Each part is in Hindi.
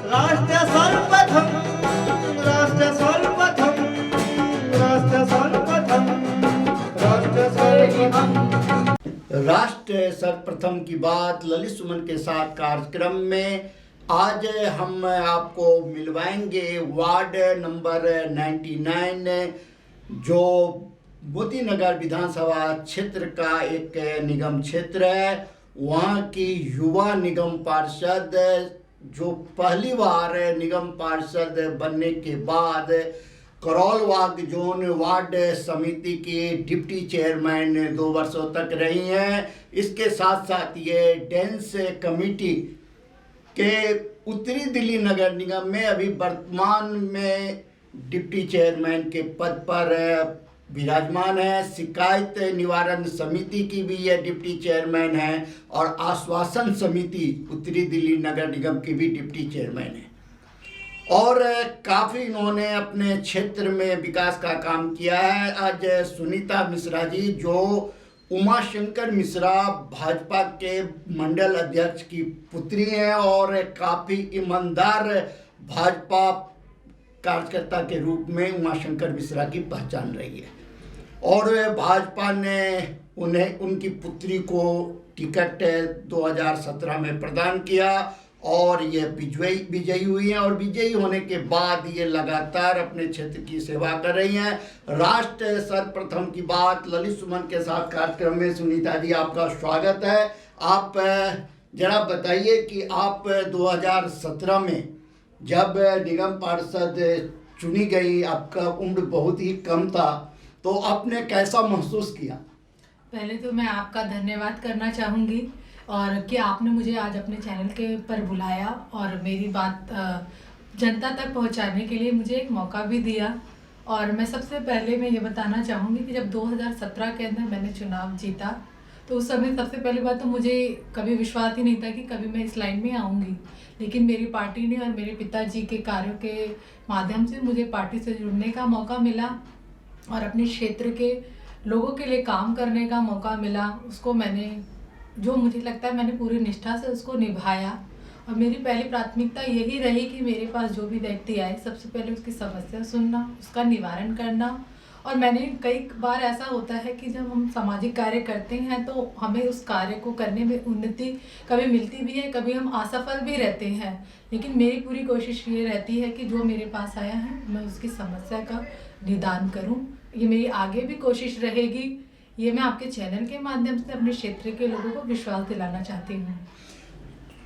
राष्ट्र सर्वप्रथम राष्ट्र सर्वप्रथम राष्ट्र सर्वप्रथम राष्ट्र सर्वप्रथम। राष्ट्र सर्वप्रथम की बात ललित सुमन के साथ कार्यक्रम में आज हम आपको मिलवाएंगे वार्ड नंबर 99 जो मोती नगर विधानसभा क्षेत्र का एक निगम क्षेत्र है। वहाँ की युवा निगम पार्षद जो पहली बार निगम पार्षद बनने के बाद करौलबाग जोन वार्ड समिति की डिप्टी चेयरमैन 2 वर्षों तक रही हैं। इसके साथ साथ ये डेंस कमेटी के उत्तरी दिल्ली नगर निगम में अभी वर्तमान में डिप्टी चेयरमैन के पद पर विराजमान है। शिकायत निवारण समिति की भी ये डिप्टी चेयरमैन है और आश्वासन समिति उत्तरी दिल्ली नगर निगम की भी डिप्टी चेयरमैन है और काफ़ी इन्होंने अपने क्षेत्र में विकास का काम किया है। आज सुनीता मिश्रा जी जो उमाशंकर मिश्रा भाजपा के मंडल अध्यक्ष की पुत्री हैं और काफ़ी ईमानदार भाजपा कार्यकर्ता के रूप में उमाशंकर मिश्रा की पहचान रही है और भाजपा ने उन्हें उनकी पुत्री को टिकट 2017 में प्रदान किया और ये विजयी हुई हैं और विजयी होने के बाद ये लगातार अपने क्षेत्र की सेवा कर रही हैं। राष्ट्र सर्वप्रथम की बात ललित सुमन के साथ कार्यक्रम में सुनीता जी आपका स्वागत है। आप जरा बताइए कि आप 2017 में जब निगम पार्षद चुनी गई, आपका उम्र बहुत ही कम था, तो आपने कैसा महसूस किया? पहले तो मैं आपका धन्यवाद करना चाहूँगी और कि आपने मुझे आज अपने चैनल के पर बुलाया और मेरी बात जनता तक पहुंचाने के लिए मुझे एक मौका भी दिया। और मैं सबसे पहले मैं ये बताना चाहूँगी कि जब 2017 के अंदर मैंने चुनाव जीता तो उस समय सबसे पहली बात तो मुझे कभी विश्वास ही नहीं था कि कभी मैं इस लाइन में आऊँगी, लेकिन मेरी पार्टी ने और मेरे पिताजी के कार्यों के माध्यम से मुझे पार्टी से जुड़ने का मौका मिला और अपने क्षेत्र के लोगों के लिए काम करने का मौका मिला। उसको मैंने, जो मुझे लगता है मैंने पूरी निष्ठा से उसको निभाया और मेरी पहली प्राथमिकता यही रही कि मेरे पास जो भी व्यक्ति आए सबसे पहले उसकी समस्या सुनना, उसका निवारण करना। और मैंने कई बार ऐसा होता है कि जब हम सामाजिक कार्य करते हैं तो हमें उस कार्य को करने में उन्नति कभी मिलती भी है, कभी हम असफल भी रहते हैं, लेकिन मेरी पूरी कोशिश ये रहती है कि जो मेरे पास आया है मैं उसकी समस्या का निदान करूं। ये मेरी आगे भी कोशिश रहेगी। ये मैं आपके चैनल के माध्यम से अपने क्षेत्र के लोगों को विश्वास दिलाना चाहती हूँ।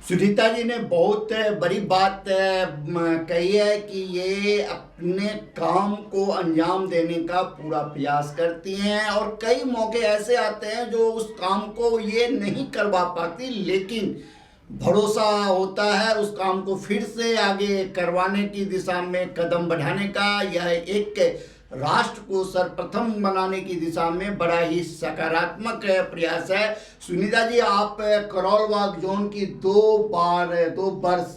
सुनीता जी ने बहुत बड़ी बात कही है कि ये अपने काम को अंजाम देने का पूरा प्रयास करती हैं और कई मौके ऐसे आते हैं जो उस काम को ये नहीं करवा पाती, लेकिन भरोसा होता है उस काम को फिर से आगे करवाने की दिशा में कदम बढ़ाने का। यह एक राष्ट्र को सर्वप्रथम बनाने की दिशा में बड़ा ही सकारात्मक प्रयास है। सुनीता जी, आप करौलबाग जोन की 2 वर्ष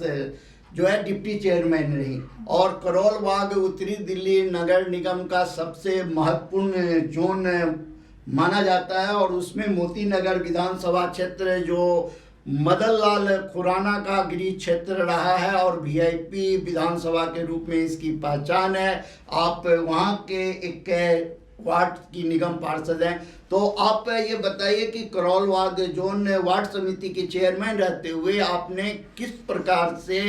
जो है डिप्टी चेयरमैन रही और करौलबाग उत्तरी दिल्ली नगर निगम का सबसे महत्वपूर्ण जोन माना जाता है और उसमें मोती नगर विधानसभा क्षेत्र जो मदन लाल खुराना का गृह क्षेत्र रहा है और वीआईपी विधानसभा के रूप में इसकी पहचान है। आप वहाँ के एक वार्ड की निगम पार्षद हैं, तो आप ये बताइए कि करौलबाग जोन वार्ड समिति के चेयरमैन रहते हुए आपने किस प्रकार से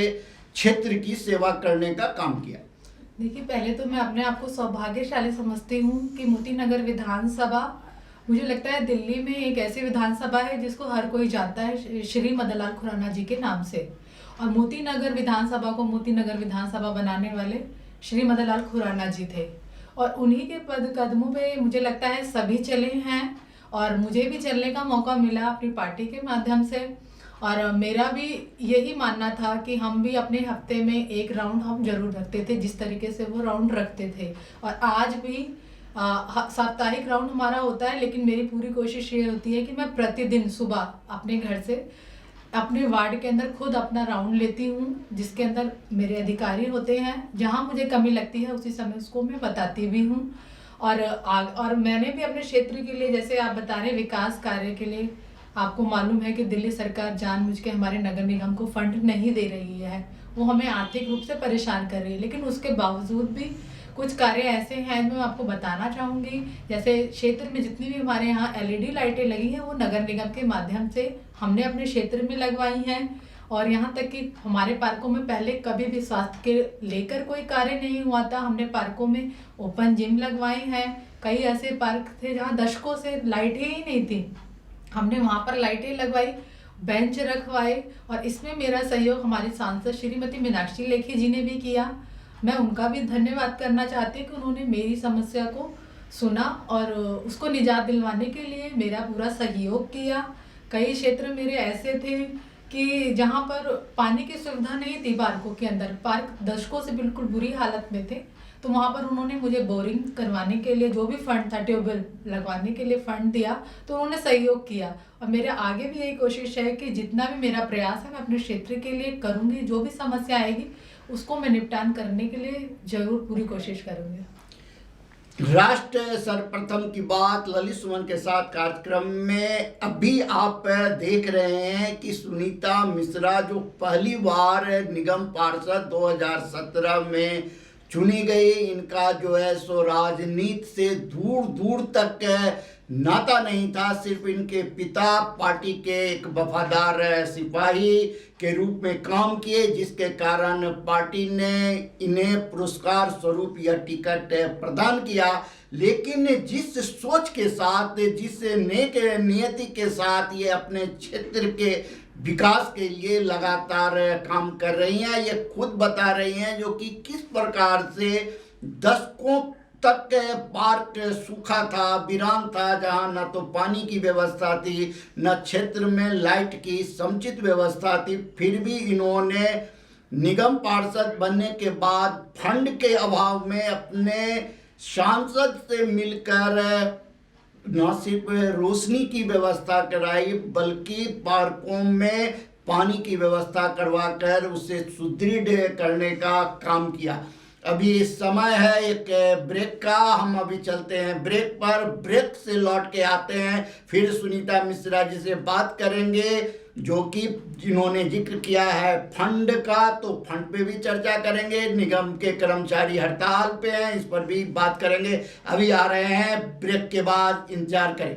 क्षेत्र की सेवा करने का काम किया? देखिए, पहले तो मैं अपने आप को सौभाग्यशाली समझती हूँ कि मोती नगर विधानसभा मुझे लगता है दिल्ली में एक ऐसी विधानसभा है जिसको हर कोई जानता है श्री मदन लाल खुराना जी के नाम से। और मोती नगर विधानसभा को मोती नगर विधानसभा बनाने वाले श्री मदन लाल खुराना जी थे और उन्हीं के पद कदमों पे मुझे लगता है सभी चले हैं और मुझे भी चलने का मौका मिला अपनी पार्टी के माध्यम से। और मेरा भी यही मानना था कि हम भी अपने हफ्ते में एक राउंड हम जरूर रखते थे, जिस तरीके से वो राउंड रखते थे। और आज भी साप्ताहिक राउंड हमारा होता है, लेकिन मेरी पूरी कोशिश ये होती है कि मैं प्रतिदिन सुबह अपने घर से अपने वार्ड के अंदर खुद अपना राउंड लेती हूँ, जिसके अंदर मेरे अधिकारी होते हैं। जहाँ मुझे कमी लगती है उसी समय उसको मैं बताती भी हूँ। और मैंने भी अपने क्षेत्र के लिए, जैसे आप बता रहे विकास कार्य के लिए, आपको मालूम है कि दिल्ली सरकार जानबूझ के हमारे नगर निगम को फंड नहीं दे रही है। वो हमें आर्थिक रूप से परेशान कर रही है। लेकिन उसके बावजूद भी कुछ कार्य ऐसे हैं जो मैं आपको बताना चाहूँगी। जैसे क्षेत्र में जितनी भी हमारे यहाँ LED लाइटें लगी हैं वो नगर निगम के माध्यम से हमने अपने क्षेत्र में लगवाई हैं। और यहाँ तक कि हमारे पार्कों में पहले कभी भी स्वास्थ्य के लेकर कोई कार्य नहीं हुआ था। हमने पार्कों में ओपन जिम लगवाई हैं। कई ऐसे पार्क थे जहाँ दशकों से लाइटें ही नहीं थी, हमने वहाँ पर लाइटें लगवाई, बेंच रखवाए। और इसमें मेरा सहयोग हमारी सांसद श्रीमती मीनाक्षी लेखी जी ने भी किया। मैं उनका भी धन्यवाद करना चाहती हूँ कि उन्होंने मेरी समस्या को सुना और उसको निजात दिलवाने के लिए मेरा पूरा सहयोग किया। कई क्षेत्र मेरे ऐसे थे कि जहाँ पर पानी की सुविधा नहीं थी पार्कों के अंदर, पार्क दशकों से बिल्कुल बुरी हालत में थे, तो वहाँ पर उन्होंने मुझे बोरिंग करवाने के लिए जो भी फंड था, ट्यूबवेल लगवाने के लिए फंड दिया, तो उन्होंने सहयोग किया। और मेरे आगे भी यही कोशिश है कि जितना भी मेरा प्रयास है मैं अपने क्षेत्र के लिए करूँगी। जो भी समस्या आएगी उसको मैं निपटान करने के लिए जरूर पूरी कोशिश करूँगी। राष्ट्र सर्वप्रथम की बात ललित सुमन के साथ कार्यक्रम में अभी आप देख रहे हैं कि सुनीता मिश्रा जो पहली बार निगम पार्षद 2017 में चुनी गई, इनका जो है सो राजनीति से दूर दूर तक नाता नहीं था। सिर्फ इनके पिता पार्टी के एक वफादार सिपाही के रूप में काम किए, जिसके कारण पार्टी ने इन्हें पुरस्कार स्वरूप यह टिकट प्रदान किया। लेकिन जिस सोच के साथ, जिस नेक नियति के साथ ये अपने क्षेत्र के विकास के लिए लगातार काम कर रही हैं, ये खुद बता रही हैं जो कि किस प्रकार से दशकों तक पार्क सूखा था, वीरान था, जहां न तो पानी की व्यवस्था थी, न क्षेत्र में लाइट की समुचित व्यवस्था थी। फिर भी इन्होंने निगम पार्षद बनने के बाद फंड के अभाव में अपने सांसद से मिलकर न सिर्फ रोशनी की व्यवस्था कराई, बल्कि पार्कों में पानी की व्यवस्था करवाकर उसे सुदृढ़ करने का काम किया। अभी समय है एक ब्रेक का, हम अभी चलते हैं ब्रेक पर। ब्रेक से लौट के आते हैं, फिर सुनीता मिश्रा जी से बात करेंगे, जो कि जिन्होंने जिक्र किया है फंड का, तो फंड पे भी चर्चा करेंगे। निगम के कर्मचारी हड़ताल पे हैं, इस पर भी बात करेंगे। अभी आ रहे हैं, ब्रेक के बाद इंतजार करें।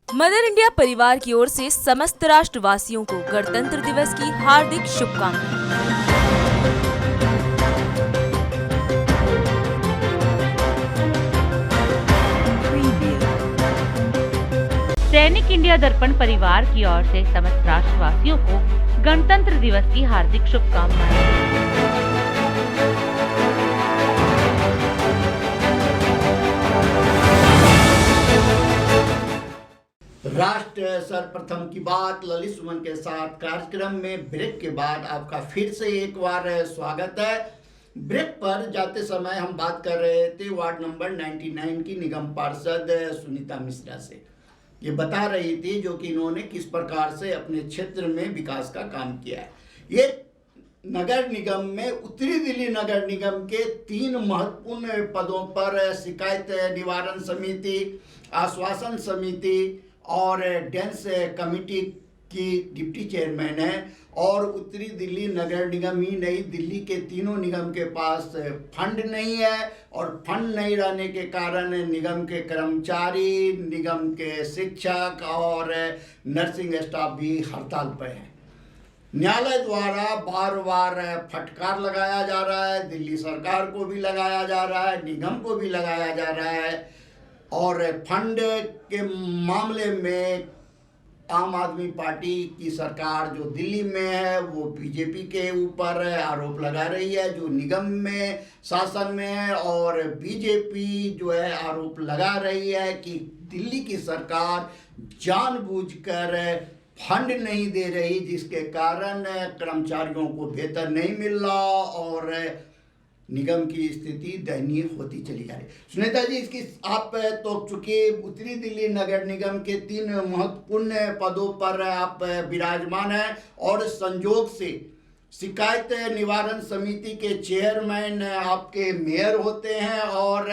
मदर इंडिया परिवार की ओर से समस्त राष्ट्रवासियों को गणतंत्र दिवस की हार्दिक शुभकामनाएं। दैनिक इंडिया दर्पण परिवार की ओर से समस्त राष्ट्रवासियों को गणतंत्र दिवस की हार्दिक शुभकामनाएं। राष्ट्र सर्वप्रथम की बात ललित सुमन के साथ कार्यक्रम में ब्रेक के बाद आपका फिर से एक बार स्वागत है। ब्रेक पर जाते समय हम बात कर रहे थे वार्ड नंबर 99 की निगम पार्षद सुनीता मिश्रा से। ये बता रही थी जो कि इन्होंने किस प्रकार से अपने क्षेत्र में विकास का काम किया है। ये नगर निगम में उत्तरी दिल्ली नगर निगम के 3 महत्वपूर्ण पदों पर शिकायत निवारण समिति, आश्वासन समिति और डेंस कमेटी की डिप्टी चेयरमैन है। और उत्तरी दिल्ली नगर निगम ही नहीं, दिल्ली के तीनों निगम के पास फंड नहीं है, और फंड नहीं रहने के कारण निगम के कर्मचारी, निगम के शिक्षक और नर्सिंग स्टाफ भी हड़ताल पर हैं। न्यायालय द्वारा बार बार फटकार लगाया जा रहा है, दिल्ली सरकार को भी लगाया जा रहा है, निगम को भी लगाया जा रहा है। और फंड के मामले में आम आदमी पार्टी की सरकार जो दिल्ली में है वो बीजेपी के ऊपर आरोप लगा रही है, जो निगम में शासन में है। और बीजेपी जो है आरोप लगा रही है कि दिल्ली की सरकार जानबूझकर फंड नहीं दे रही, जिसके कारण कर्मचारियों को वेतन नहीं मिल रहा और निगम की स्थिति दयनीय होती चली जा रही। सुनीता जी, इसकी आप तो चूंकि उत्तरी दिल्ली नगर निगम के 3 महत्वपूर्ण पदों पर आप विराजमान हैं और संयोग से शिकायत निवारण समिति के चेयरमैन आपके मेयर होते हैं और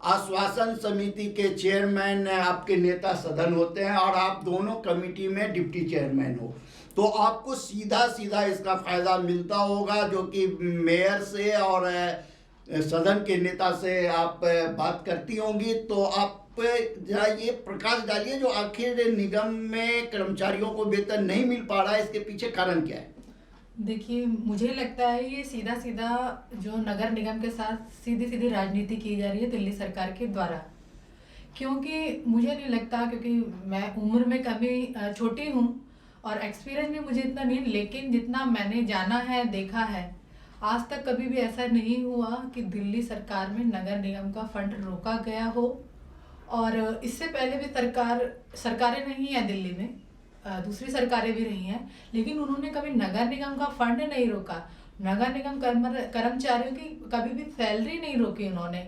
आश्वासन समिति के चेयरमैन आपके नेता सदन होते हैं और आप दोनों कमेटी में डिप्टी चेयरमैन हो, तो आपको सीधा सीधा इसका फायदा मिलता होगा, जो कि मेयर से और सदन के नेता से आप बात करती होंगी। तो आप जरा ये प्रकाश डालिए, जो आखिर निगम में कर्मचारियों को वेतन नहीं मिल पा रहा है, इसके पीछे कारण क्या है? देखिए, मुझे लगता है ये सीधा सीधा जो नगर निगम के साथ सीधी सीधी राजनीति की जा रही है दिल्ली सरकार के द्वारा, क्योंकि मुझे नहीं लगता, क्योंकि मैं उम्र में कभी छोटी हूँ और एक्सपीरियंस भी मुझे इतना नहीं, लेकिन जितना मैंने जाना है, देखा है, आज तक कभी भी ऐसा नहीं हुआ कि दिल्ली सरकार में नगर निगम का फंड रोका गया हो। और इससे पहले भी सरकारें नहीं है दिल्ली में, दूसरी सरकारें भी रही हैं, लेकिन उन्होंने कभी नगर निगम का फंड नहीं रोका। नगर निगम कर्मचारियों की कभी भी सैलरी नहीं रोकी उन्होंने।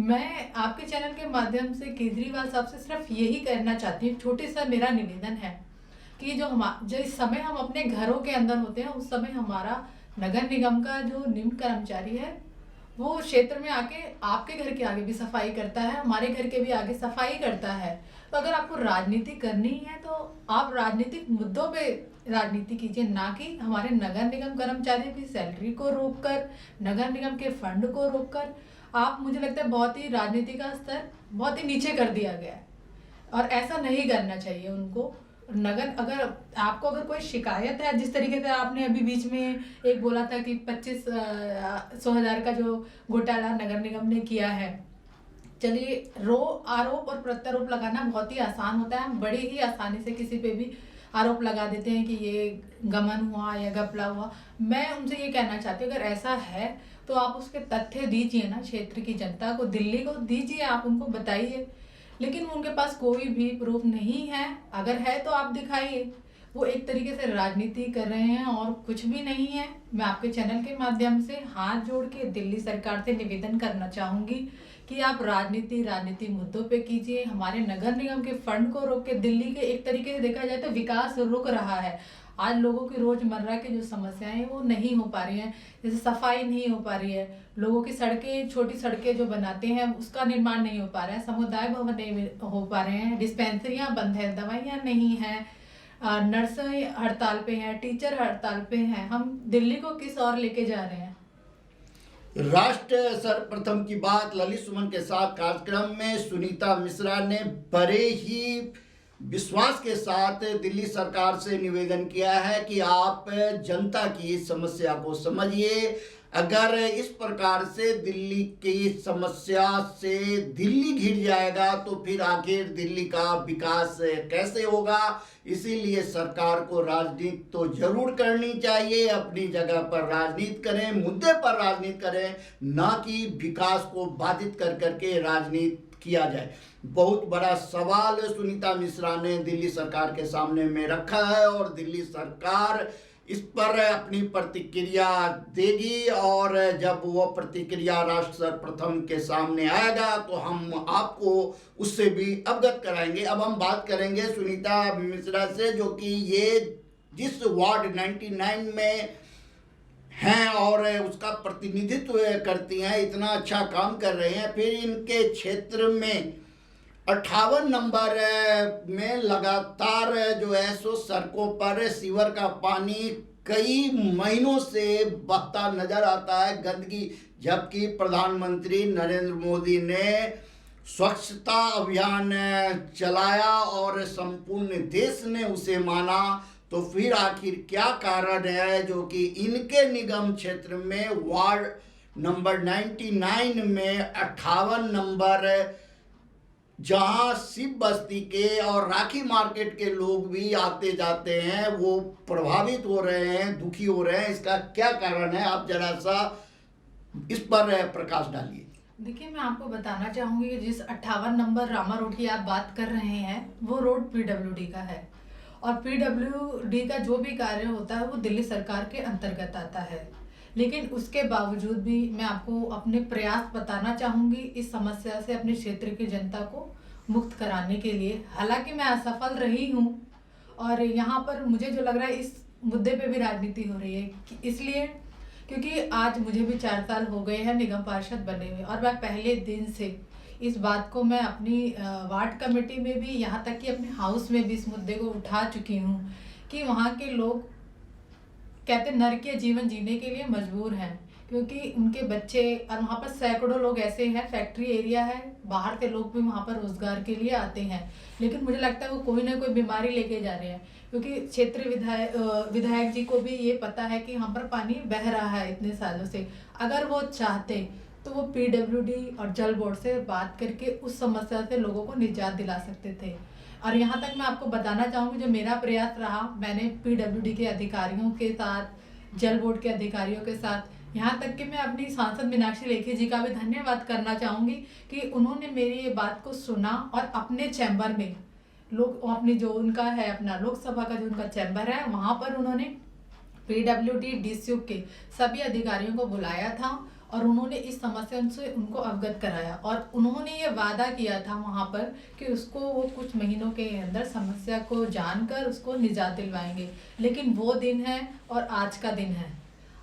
मैं आपके चैनल के माध्यम से केजरीवाल साहब से सिर्फ यही कहना चाहती हूँ, छोटे सा मेरा निवेदन है कि जो इस समय हम अपने घरों के अंदर होते हैं, उस समय हमारा नगर निगम का जो निम्न कर्मचारी है वो क्षेत्र में आके आपके घर के आगे भी सफाई करता है, हमारे घर के भी आगे सफाई करता है। तो अगर आपको राजनीति करनी है तो आप राजनीतिक मुद्दों पे राजनीति कीजिए, ना कि हमारे नगर निगम कर्मचारियों की सैलरी को रोककर, नगर निगम के फंड को रोककर। आप, मुझे लगता है, बहुत ही राजनीति का स्तर बहुत ही नीचे कर दिया गया है और ऐसा नहीं करना चाहिए उनको। अगर कोई शिकायत है, जिस तरीके से आपने अभी बीच में एक बोला था कि 25,100,000 का जो घोटाला नगर निगम ने किया है, चलिए, आरोप और प्रत्यारोप लगाना बहुत ही आसान होता है। हम बड़े ही आसानी से किसी पे भी आरोप लगा देते हैं कि ये गमन हुआ या घपला हुआ। मैं उनसे ये कहना चाहती हूँ, अगर ऐसा है तो आप उसके तथ्य दीजिए ना, क्षेत्र की जनता को, दिल्ली को दीजिए, आप उनको बताइए। लेकिन उनके पास कोई भी प्रूफ नहीं है। अगर है तो आप दिखाइए। वो एक तरीके से राजनीति कर रहे हैं और कुछ भी नहीं है। मैं आपके चैनल के माध्यम से हाथ जोड़ के दिल्ली सरकार से निवेदन करना चाहूँगी कि आप राजनीति मुद्दों पे कीजिए। हमारे नगर निगम के फंड को रोक के, दिल्ली के एक तरीके से देखा जाए तो विकास रुक रहा है। आज लोगों की रोजमर्रा की जो समस्याएं हैं वो नहीं हो पा रही हैं, जैसे सफाई नहीं हो पा रही है, लोगों की सड़कें, छोटी सड़कें जो बनाते हैं उसका निर्माण नहीं हो पा रहा है, समुदाय भवन नहीं हो पा रहे हैं, डिस्पेंसरियां बंद है, दवाइयां नहीं हैं, नर्स हड़ताल पे हैं, टीचर हड़ताल पे हैं। हम दिल्ली को किस ओर लेके जा रहे हैं? राष्ट्र सर्वप्रथम की बात ललित सुमन के साथ कार्यक्रम में सुनीता मिश्रा ने बड़े ही विश्वास के साथ दिल्ली सरकार से निवेदन किया है कि आप जनता की समस्या को समझिए। अगर इस प्रकार से दिल्ली की समस्या से दिल्ली घिर जाएगा तो फिर आखिर दिल्ली का विकास कैसे होगा। इसीलिए सरकार को राजनीति तो जरूर करनी चाहिए, अपनी जगह पर राजनीति करें, मुद्दे पर राजनीति करें, ना कि विकास को बाधित कर करके राजनीति किया जाए। बहुत बड़ा सवाल सुनीता मिश्रा ने दिल्ली सरकार के सामने में रखा है और दिल्ली सरकार इस पर अपनी प्रतिक्रिया देगी और जब वो प्रतिक्रिया राष्ट्र सर्वप्रथम के सामने आएगा तो हम आपको उससे भी अवगत कराएंगे। अब हम बात करेंगे सुनीता मिश्रा से, जो कि ये जिस वार्ड 99 में हैं और उसका प्रतिनिधित्व करती हैं, इतना अच्छा काम कर रहे हैं, फिर इनके क्षेत्र में 58 नंबर में लगातार जो है सो सड़कों पर सीवर का पानी कई महीनों से बहता नजर आता है, गंदगी, जबकि प्रधानमंत्री नरेंद्र मोदी ने स्वच्छता अभियान चलाया और संपूर्ण देश ने उसे माना। तो फिर आखिर क्या कारण है जो कि इनके निगम क्षेत्र में वार्ड नंबर 99 में 58 नंबर, जहां शिव बस्ती के और राखी मार्केट के लोग भी आते जाते हैं, वो प्रभावित हो रहे हैं, दुखी हो रहे हैं, इसका क्या कारण है? आप जरा सा इस पर प्रकाश डालिए। देखिए, मैं आपको बताना चाहूँगी कि जिस 58 नंबर रामा रोड की आप बात कर रहे हैं वो रोड PWD का है और पीडब्ल्यूडी का जो भी कार्य होता है वो दिल्ली सरकार के अंतर्गत आता है। लेकिन उसके बावजूद भी मैं आपको अपने प्रयास बताना चाहूँगी इस समस्या से अपने क्षेत्र की जनता को मुक्त कराने के लिए। हालांकि मैं असफल रही हूँ और यहाँ पर मुझे जो लग रहा है इस मुद्दे पे भी राजनीति हो रही है, इसलिए क्योंकि आज मुझे भी 4 साल हो गए हैं निगम पार्षद बने हुए और मैं पहले दिन से इस बात को मैं अपनी वार्ड कमेटी में भी, यहाँ तक कि अपने हाउस में भी इस मुद्दे को उठा चुकी हूँ कि वहाँ के लोग कहते नरकीय जीवन जीने के लिए मजबूर हैं, क्योंकि उनके बच्चे और वहाँ पर सैकड़ों लोग ऐसे हैं, फैक्ट्री एरिया है, बाहर के लोग भी वहाँ पर रोजगार के लिए आते हैं, लेकिन मुझे लगता है वो कोई ना कोई बीमारी लेके जा रहे हैं, क्योंकि क्षेत्रीय विधायक जी को भी ये पता है कि यहाँ पर पानी बह रहा है इतने सालों से। अगर वो चाहते तो वो पीडब्ल्यूडी और जल बोर्ड से बात करके उस समस्या से लोगों को निजात दिला सकते थे। और यहाँ तक मैं आपको बताना चाहूँगी जो मेरा प्रयास रहा, मैंने पीडब्ल्यूडी के अधिकारियों के साथ, जल बोर्ड के अधिकारियों के साथ, यहाँ तक कि मैं अपनी सांसद मीनाक्षी लेखी जी का भी धन्यवाद करना चाहूँगी कि उन्होंने मेरी ये बात को सुना और अपने चैम्बर में लोग अपनी जो उनका है अपना लोकसभा का जो उनका चैम्बर है वहाँ पर उन्होंने पीडब्ल्यूडी डीसीयू के सभी अधिकारियों को बुलाया था और उन्होंने इस समस्या से उनको अवगत कराया और उन्होंने ये वादा किया था वहाँ पर कि उसको वो कुछ महीनों के अंदर समस्या को जानकर उसको निजात दिलवाएंगे। लेकिन वो दिन है और आज का दिन है,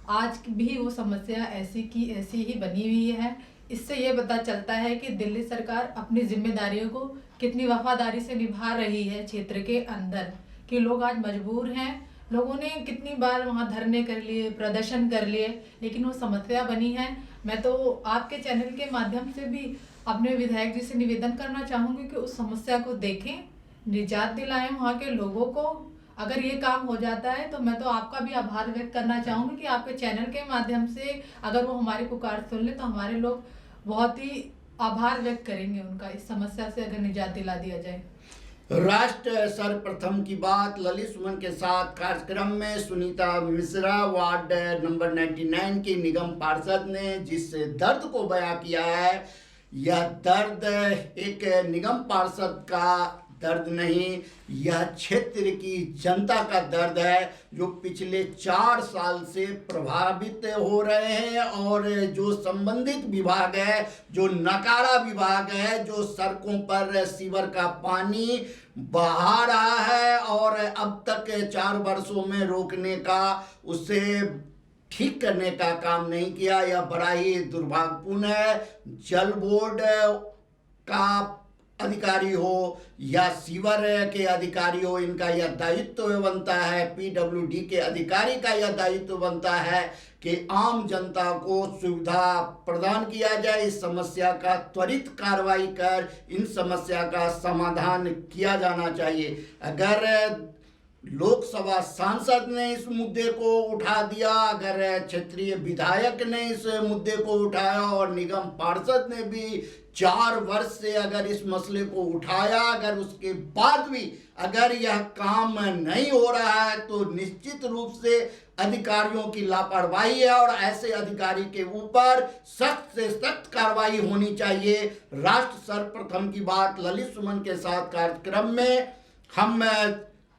आज भी वो समस्या ऐसी की ऐसी ही बनी हुई है। इससे ये पता चलता है कि दिल्ली सरकार अपनी जिम्मेदारियों को कितनी वफादारी से निभा रही है क्षेत्र के अंदर, कि लोग आज मजबूर हैं। लोगों ने कितनी बार वहाँ धरने कर लिए, प्रदर्शन कर लिए, लेकिन वो समस्या बनी है। मैं तो आपके चैनल के माध्यम से भी अपने विधायक जी से निवेदन करना चाहूँगी कि उस समस्या को देखें, निजात दिलाएं वहाँ के लोगों को। अगर ये काम हो जाता है तो मैं तो आपका भी आभार व्यक्त करना चाहूँगी कि आपके चैनल के माध्यम से अगर वो हमारी पुकार सुन ले तो हमारे लोग बहुत ही आभार व्यक्त करेंगे उनका, इस समस्या से अगर निजात दिला दिया जाए। राष्ट्र सर्वप्रथम की बात ललित सुमन के साथ कार्यक्रम में सुनीता मिश्रा वार्ड नंबर 99 की निगम पार्षद ने जिस दर्द को बयां किया है, यह दर्द एक निगम पार्षद का दर्द नहीं, यह क्षेत्र की जनता का दर्द है जो पिछले 4 साल से प्रभावित हो रहे हैं। और जो संबंधित विभाग है, जो नकारा विभाग है, जो सड़कों पर सीवर का पानी बहा रहा है और अब तक 4 वर्षों में रोकने का, उसे ठीक करने का काम नहीं किया, यह बड़ा ही दुर्भाग्यपूर्ण है। जल बोर्ड का अधिकारी हो या सीवर के अधिकारी हो, इनका यह दायित्व बनता है, पीडब्ल्यूडी के अधिकारी का यह दायित्व बनता है कि आम जनता को सुविधा प्रदान किया जाए, इस समस्या का त्वरित कार्रवाई कर इन समस्या का समाधान किया जाना चाहिए। अगर लोकसभा सांसद ने इस मुद्दे को उठा दिया, अगर क्षेत्रीय विधायक ने इस मुद्दे को उठाया और निगम पार्षद ने भी 4 वर्ष से अगर इस मसले को उठाया, अगर उसके बाद भी अगर यह काम नहीं हो रहा है तो निश्चित रूप से अधिकारियों की लापरवाही है और ऐसे अधिकारी के ऊपर सख्त से सख्त कार्रवाई होनी चाहिए। राष्ट्र सर्वप्रथम की बात ललित सुमन के साथ कार्यक्रम में हम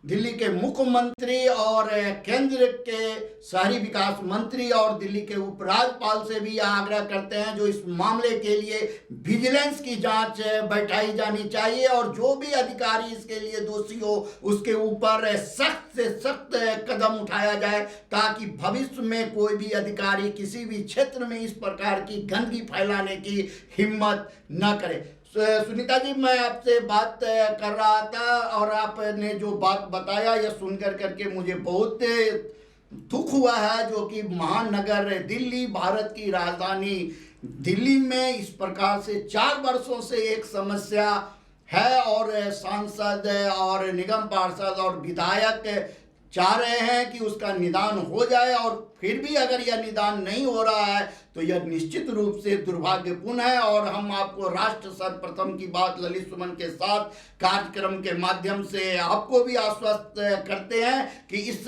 दिल्ली के मुख्यमंत्री और केंद्र के शहरी विकास मंत्री और दिल्ली के उपराज्यपाल से भी यह आग्रह करते हैं जो इस मामले के लिए विजिलेंस की जांच बैठाई जानी चाहिए और जो भी अधिकारी इसके लिए दोषी हो उसके ऊपर सख्त से सख्त कदम उठाया जाए, ताकि भविष्य में कोई भी अधिकारी किसी भी क्षेत्र में इस प्रकार की गंदगी फैलाने की हिम्मत न करे। सुनीता जी, मैं आपसे बात कर रहा था और आपने जो बात बताया यह सुनकर करके मुझे बहुत दुख हुआ है, जो कि महानगर दिल्ली, भारत की राजधानी दिल्ली में इस प्रकार से 4 वर्षों से एक समस्या है और सांसद और निगम पार्षद और विधायक चाह रहे हैं कि उसका निदान हो जाए और फिर भी अगर यह निदान नहीं हो रहा है तो यह निश्चित रूप से दुर्भाग्यपूर्ण है। और हम आपको राष्ट्र सर्वप्रथम की बात ललित सुमन के साथ कार्यक्रम के माध्यम से आपको भी आश्वस्त करते हैं कि इस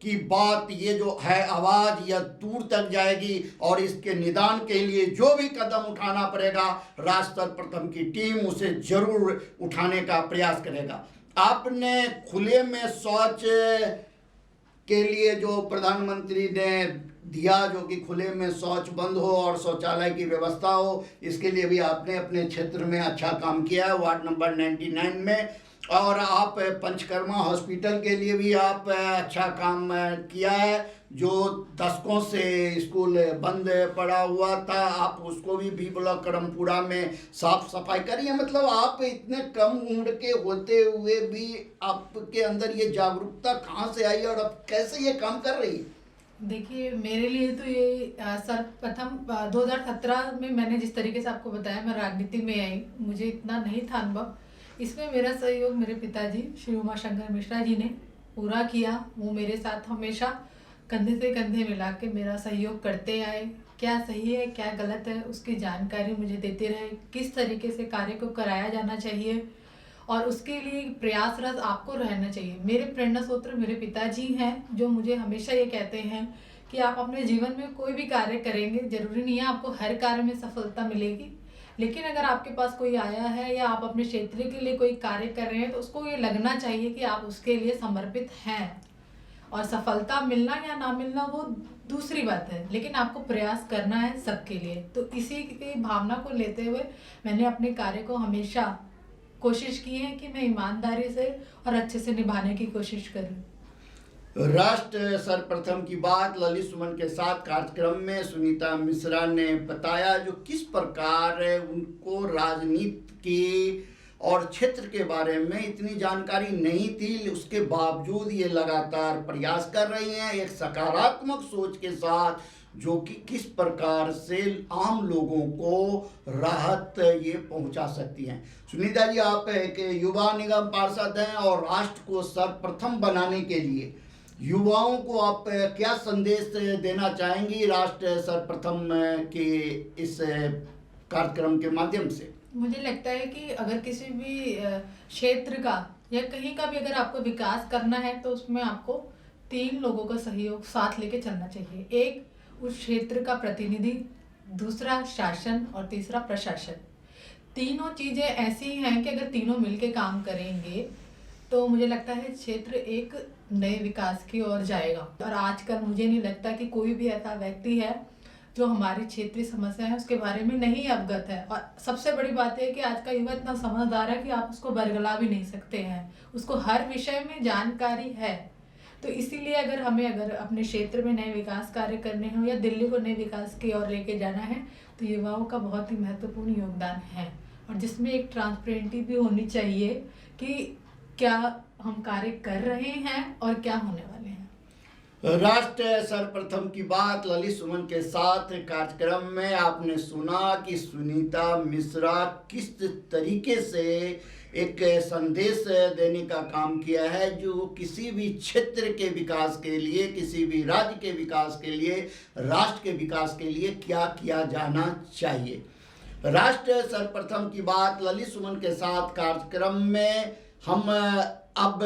की बात, ये जो है आवाज़, यह दूर तक जाएगी और इसके निदान के लिए जो भी कदम उठाना पड़ेगा राष्ट्र सर्वप्रथम की टीम उसे जरूर उठाने का प्रयास करेगा। आपने खुले में शौच के लिए जो प्रधानमंत्री ने दिया, जो कि खुले में शौच बंद हो और शौचालय की व्यवस्था हो, इसके लिए भी आपने अपने क्षेत्र में अच्छा काम किया है वार्ड नंबर 99 में। और आप पंचकर्मा हॉस्पिटल के लिए भी आप अच्छा काम किया है, जो दशकों से स्कूल बंद पड़ा हुआ था, आप उसको भी बी ब्लॉक करमपुरा में साफ सफाई करी है। मतलब आप इतने कम उम्र के होते हुए भी आपके अंदर ये जागरूकता कहाँ से आई और अब कैसे ये काम कर रही है? देखिए, मेरे लिए तो ये सर्वप्रथम 2017 में मैंने जिस तरीके से आपको बताया, मैं राजनीति में आई, मुझे इतना नहीं था अनुभव। इसमें मेरा सहयोग मेरे पिताजी श्री उमाशंकर मिश्रा जी ने पूरा किया। वो मेरे साथ हमेशा कंधे से कंधे मिला के मेरा सहयोग करते आए। क्या सही है क्या गलत है उसकी जानकारी मुझे देते रहे, किस तरीके से कार्य को कराया जाना चाहिए और उसके लिए प्रयासरत आपको रहना चाहिए। मेरे प्रेरणा स्रोत मेरे पिताजी हैं, जो मुझे हमेशा ये कहते हैं कि आप अपने जीवन में कोई भी कार्य करेंगे, जरूरी नहीं है आपको हर कार्य में सफलता मिलेगी, लेकिन अगर आपके पास कोई आया है या आप अपने क्षेत्र के लिए कोई कार्य कर रहे हैं तो उसको ये लगना चाहिए कि आप उसके लिए समर्पित हैं। और सफलता मिलना या ना मिलना वो दूसरी बात है, लेकिन आपको प्रयास करना है सबके लिए। तो इसी की भावना को लेते हुए मैंने अपने कार्य को हमेशा कोशिश की है कि मैं ईमानदारी से और अच्छे से निभाने की कोशिश करूं। राष्ट्र सर्वप्रथम की बात ललित सुमन के साथ कार्यक्रम में सुनीता मिश्रा ने बताया, जो किस प्रकार उनको राजनीति की और क्षेत्र के बारे में इतनी जानकारी नहीं थी, उसके बावजूद ये लगातार प्रयास कर रही हैं एक सकारात्मक सोच के साथ, जो कि किस प्रकार से आम लोगों को राहत ये पहुंचा सकती हैं। सुनीता जी, आप एक युवा निगम पार्षद हैं और राष्ट्र को सर्वप्रथम बनाने के लिए युवाओं को आप क्या संदेश देना चाहेंगी राष्ट्र सर्वप्रथम के इस कार्यक्रम के माध्यम से? मुझे लगता है कि अगर किसी भी क्षेत्र का या कहीं का भी अगर आपको विकास करना है तो उसमें आपको 3 लोगों का सहयोग साथ लेके चलना चाहिए। एक उस क्षेत्र का प्रतिनिधि, दूसरा शासन और तीसरा प्रशासन। तीनों चीज़ें ऐसी हैं कि अगर तीनों मिलके काम करेंगे तो मुझे लगता है क्षेत्र एक नए विकास की ओर जाएगा। और आजकल मुझे नहीं लगता कि कोई भी ऐसा व्यक्ति है जो हमारी क्षेत्रीय समस्या है उसके बारे में नहीं अवगत है। और सबसे बड़ी बात है कि आज का युवा इतना समझदार है कि आप उसको बरगला भी नहीं सकते हैं, उसको हर विषय में जानकारी है। तो इसीलिए अगर अपने क्षेत्र में नए विकास कार्य करने हो या दिल्ली को नए विकास की ओर लेके जाना है तो युवाओं का बहुत ही महत्वपूर्ण योगदान है, और जिसमें एक ट्रांसपेरेंटी भी होनी चाहिए कि क्या हम कार्य कर रहे हैं और क्या होने वाले हैं। राष्ट्र सर्वप्रथम की बात ललित सुमन के साथ कार्यक्रम में आपने सुना कि सुनीता मिश्रा किस तरीके से एक संदेश देने का काम किया है, जो किसी भी क्षेत्र के विकास के लिए, किसी भी राज्य के विकास के लिए, राष्ट्र के विकास के लिए क्या किया जाना चाहिए। राष्ट्र सर्वप्रथम की बात ललित सुमन के साथ कार्यक्रम में हम अब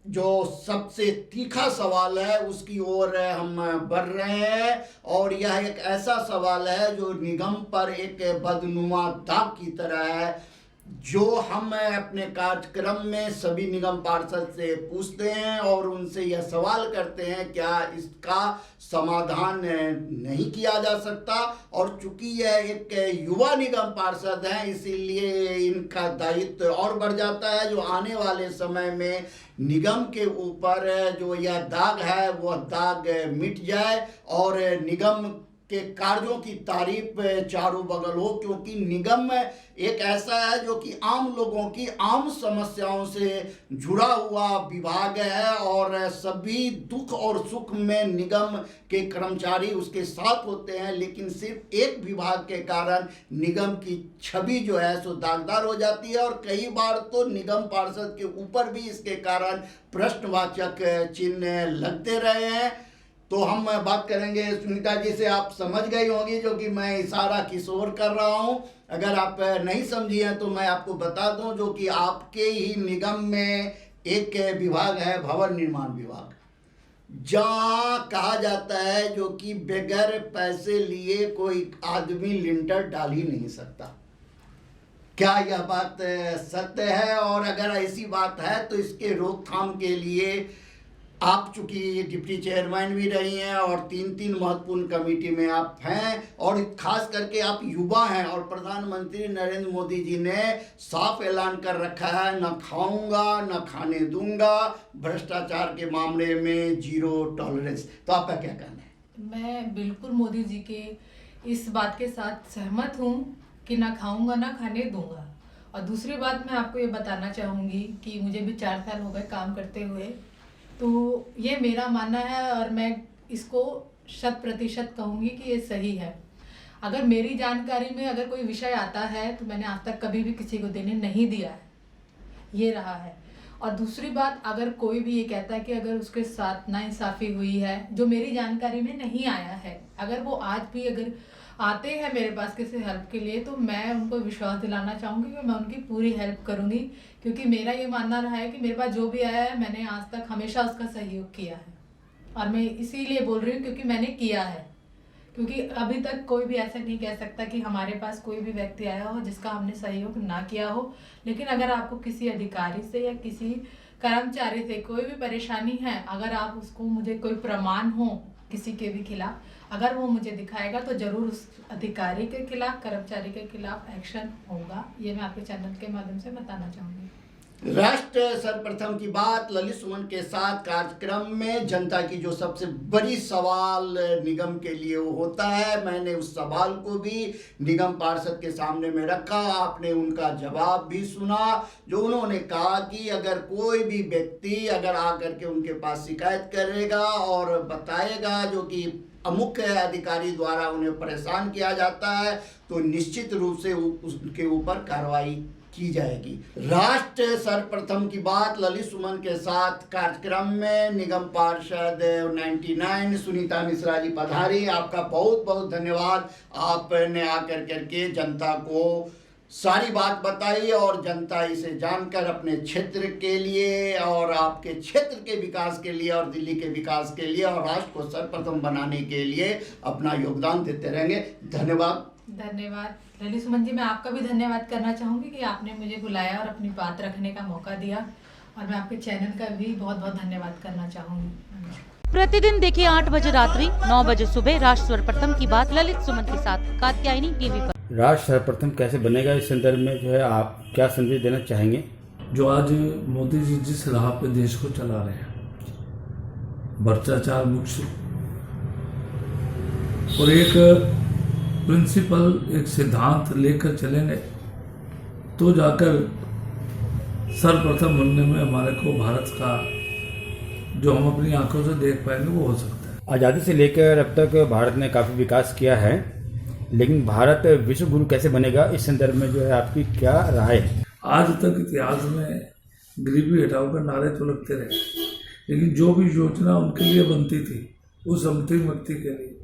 जो सबसे तीखा सवाल है उसकी ओर हम बढ़ रहे हैं, और यह एक ऐसा सवाल है जो निगम पर एक बदनुमा दाग की तरह है, जो हम अपने कार्यक्रम में सभी निगम पार्षद से पूछते हैं और उनसे यह सवाल करते हैं क्या इसका समाधान नहीं किया जा सकता। और चूंकि यह एक युवा निगम पार्षद हैं इसीलिए इनका दायित्व और बढ़ जाता है, जो आने वाले समय में निगम के ऊपर जो यह दाग है वह दाग मिट जाए और निगम के कार्यों की तारीफ चारों बगल हो, क्योंकि निगम एक ऐसा है जो कि आम लोगों की आम समस्याओं से जुड़ा हुआ विभाग है और सभी दुख और सुख में निगम के कर्मचारी उसके साथ होते हैं। लेकिन सिर्फ एक विभाग के कारण निगम की छवि जो है सो दागदार हो जाती है और कई बार तो निगम पार्षद के ऊपर भी इसके कारण प्रश्नवाचक चिन्ह लगते रहे हैं। तो हम बात करेंगे सुनीता जी से, आप समझ गई होंगी जो कि मैं इशारा किस ओर कर रहा हूं। अगर आप नहीं समझी हैं तो मैं आपको बता दूं, जो कि आपके ही निगम में एक विभाग है भवन निर्माण विभाग, जहां कहा जाता है जो कि बगैर पैसे लिए कोई आदमी लिंटर डाल ही नहीं सकता। क्या यह बात सत्य है? और अगर ऐसी बात है तो इसके रोकथाम के लिए आप चूंकि डिप्टी चेयरमैन भी रही हैं और 3 महत्वपूर्ण कमेटी में आप हैं, और खास करके आप युवा हैं, और प्रधानमंत्री नरेंद्र मोदी जी ने साफ ऐलान कर रखा है, न खाऊंगा न खाने दूंगा, भ्रष्टाचार के मामले में 0 टॉलरेंस। तो आपका क्या कहना है? मैं बिल्कुल मोदी जी के इस बात के साथ सहमत हूँ कि ना खाऊंगा ना खाने दूंगा। और दूसरी बात मैं आपको ये बताना चाहूँगी कि मुझे भी 4 साल हो गए काम करते हुए, तो ये मेरा मानना है और मैं इसको 100% कहूँगी कि ये सही है। अगर मेरी जानकारी में अगर कोई विषय आता है तो मैंने आज तक कभी भी किसी को देने नहीं दिया है, ये रहा है। और दूसरी बात, अगर कोई भी ये कहता है कि अगर उसके साथ नाइंसाफ़ी हुई है जो मेरी जानकारी में नहीं आया है, अगर वो आज भी अगर आते हैं मेरे पास किसी हेल्प के लिए, तो मैं उनको विश्वास दिलाना चाहूँगी कि मैं उनकी पूरी हेल्प करूँगी, क्योंकि मेरा ये मानना रहा है कि मेरे पास जो भी आया है मैंने आज तक हमेशा उसका सहयोग किया है। और मैं इसीलिए बोल रही हूँ क्योंकि मैंने किया है, क्योंकि अभी तक कोई भी ऐसा नहीं कह सकता कि हमारे पास कोई भी व्यक्ति आया हो जिसका हमने सहयोग ना किया हो। लेकिन अगर आपको किसी अधिकारी से या किसी कर्मचारी से कोई भी परेशानी है, अगर आप उसको, मुझे कोई प्रमाण हो किसी के भी खिलाफ, अगर वो मुझे दिखाएगा तो ज़रूर उस अधिकारी के खिलाफ, कर्मचारी के खिलाफ एक्शन होगा। ये मैं आपके चैनल के माध्यम से बताना चाहूँगी। राष्ट्र सर्वप्रथम की बात ललित सुमन के साथ कार्यक्रम में जनता की जो सबसे बड़ी सवाल निगम के लिए वो होता है, मैंने उस सवाल को भी निगम पार्षद के सामने में रखा। आपने उनका जवाब भी सुना, जो उन्होंने कहा कि अगर कोई भी व्यक्ति अगर आकर के उनके पास शिकायत करेगा और बताएगा जो कि मुख्य अधिकारी द्वारा उन्हें परेशान किया जाता है, तो निश्चित रूप से उसके ऊपर कार्रवाई की जाएगी। राष्ट्र सर्वप्रथम की बात ललित सुमन के साथ कार्यक्रम में निगम पार्षद 99 सुनीता मिश्रा जी पधारी। आपका बहुत बहुत धन्यवाद। आपने आकर करके जनता को सारी बात बताई और जनता इसे जानकर अपने क्षेत्र के लिए और आपके क्षेत्र के विकास के लिए और दिल्ली के विकास के लिए और राष्ट्र को सर्वप्रथम बनाने के लिए अपना योगदान देते रहेंगे। धन्यवाद। धन्यवाद ललित सुमन जी, मैं आपका भी धन्यवाद करना चाहूँगी कि आपने मुझे बुलाया और अपनी बात रखने का मौका दिया, और मैं आपके चैनल का भी बहुत बहुत धन्यवाद करना चाहूँगी। प्रतिदिन देखिए 8 बजे रात्रि 9 बजे सुबह राष्ट्र सर्वप्रथम की बात ललित सुमन के साथ कात्यायनी टीवी पर। राष्ट्र सर्वप्रथम कैसे बनेगा, इस संदर्भ में जो है आप क्या संदेश देना चाहेंगे? जो आज मोदी जी जिस राह पे देश को चला रहे हैं, भ्रष्टाचार मुक्त और एक प्रिंसिपल, एक सिद्धांत लेकर चलेंगे तो जाकर सर्वप्रथम बनने में हमारे को भारत का जो हम अपनी आंखों से देख पाएंगे वो हो सकता है। आज़ादी से लेकर अब तक भारत ने काफ़ी विकास किया है, लेकिन भारत विश्व गुरु कैसे बनेगा, इस संदर्भ में जो है आपकी क्या राय है? आज तक इतिहास में गरीबी हटाओ कर नारे तो लगते रहे, लेकिन जो भी योजना उनके लिए बनती थी उस अंतिम व्यक्ति के लिए,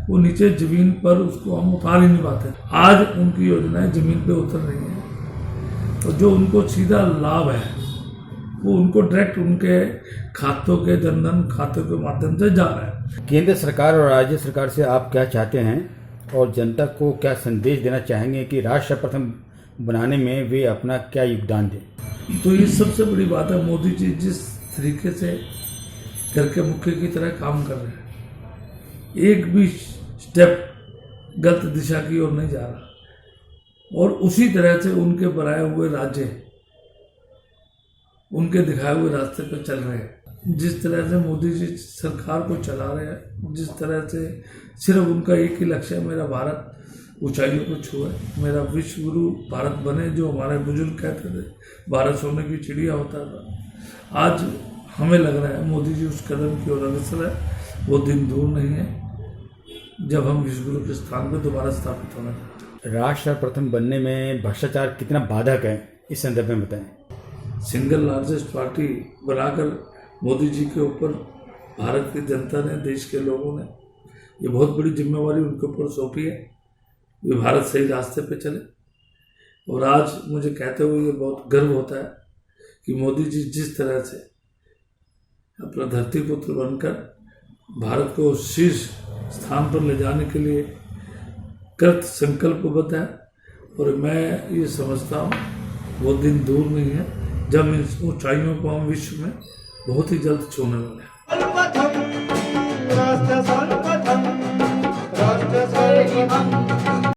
वो नीचे जमीन पर उसको हम उतार ही नहीं पाते। आज उनकी योजनाएं जमीन पे उतर रही हैं, तो जो उनको सीधा लाभ है वो उनको डायरेक्ट उनके खातों के, जनधन खातों के माध्यम से जा रहा है। केंद्र सरकार और राज्य सरकार से आप क्या चाहते हैं और जनता को क्या संदेश देना चाहेंगे कि राष्ट्र सर्वप्रथम बनाने में वे अपना क्या योगदान दें? तो ये सबसे बड़ी बात है, मोदी जी जिस तरीके से करके मुख्य की तरह काम कर रहे हैं, एक भी स्टेप गलत दिशा की ओर नहीं जा रहा, और उसी तरह से उनके बनाए हुए राज्य उनके दिखाए हुए रास्ते पर चल रहे हैं। जिस तरह से मोदी जी सरकार को चला रहे हैं, जिस तरह से सिर्फ उनका एक ही लक्ष्य है, मेरा भारत ऊंचाइयों को छुए, मेरा विश्व गुरु भारत बने, जो हमारे बुजुर्ग कहते थे भारत सोने की चिड़िया होता था। आज हमें लग रहा है मोदी जी उस कदम की ओर अग्रसर है, वो दिन दूर नहीं है जब हम विश्व गुरु के स्थान पर दोबारा स्थापित होना चाहते हैं। राष्ट्र सर्वप्रथम बनने में भ्रष्टाचार कितना बाधक है, इस संदर्भ में बताएं। सिंगल लार्जेस्ट पार्टी बनाकर मोदी जी के ऊपर भारत की जनता ने, देश के लोगों ने ये बहुत बड़ी जिम्मेवारी उनके ऊपर सौंपी है, वे भारत सही रास्ते पे चले। और आज मुझे कहते हुए ये बहुत गर्व होता है कि मोदी जी जिस तरह से अपना धरती पुत्र बनकर भारत को शीर्ष स्थान पर ले जाने के लिए कृत संकल्पबद्ध है, और मैं ये समझता हूँ वो दिन दूर नहीं है जब इन ऊंचाइयों को हम विश्व में बहुत ही जल्द छूने वाले हैं। सर्वप्रथम राष्ट्र सर्वप्रथम राष्ट्र सर्वप्रथम